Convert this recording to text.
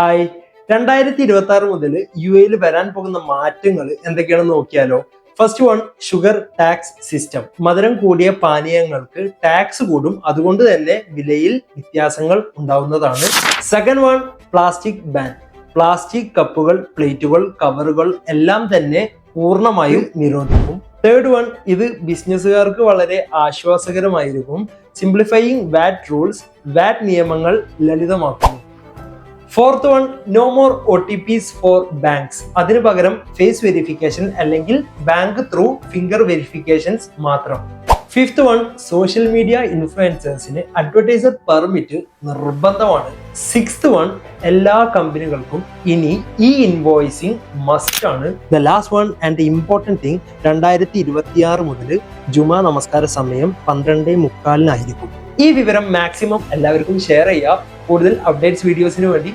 Hi 2026 മുതൽ U എയിൽ വരാൻ പോകുന്ന മാറ്റങ്ങൾ എന്തൊക്കെയാണെന്ന് നോക്കിയാലോ. First one, sugar tax system. മധുരം കൂടിയ പാനീയങ്ങൾക്ക് ടാക്സ് കൂടും, അതുകൊണ്ട് തന്നെ വിലയിൽ വ്യത്യാസങ്ങൾ ഉണ്ടാവുന്നതാണ്. Second one, plastic ban. Plastic കപ്പുകൾ, പ്ലേറ്റുകൾ, കവറുകൾ എല്ലാം തന്നെ പൂർണ്ണമായും നിരോധിക്കും. തേർഡ് വൺ, ഇത് ബിസിനസ്സുകാർക്ക് വളരെ ആശ്വാസകരമായിരിക്കും. സിംപ്ലിഫൈയിങ് വാറ്റ് റൂൾസ്. വാറ്റ് നിയമങ്ങൾ ലളിതമാക്കുന്നു. Fourth one, no more OTPs for banks. അതിനു പകരം ഫേസ് വെരിഫിക്കേഷൻ അല്ലെങ്കിൽ ബാങ്ക് ത്രൂ ഫിംഗർ വെരിഫിക്കേഷൻസ് മാത്രം. ഫിഫ്ത്ത് വൺ, സോഷ്യൽ മീഡിയ ഇൻഫ്ലുവൻസേഴ്സിന് അഡ്വർടൈസർ പെർമിറ്റ് നിർബന്ധമാണ്. സിക്സ്ത് വൺ, എല്ലാ കമ്പനികൾക്കും ഇനി ഇൻവോയ്സിംഗ് മസ്റ്റ് ആണ്. The last one and the important thing, 2026 മുതൽ ജുമാ നമസ്കാര സമയം 12:45 ഈ വിവരം മാക്സിമം എല്ലാവർക്കും ഷെയർ ചെയ്യുക. കൂടുതൽ അപ്ഡേറ്റ്സ് വീഡിയോസിന് വേണ്ടി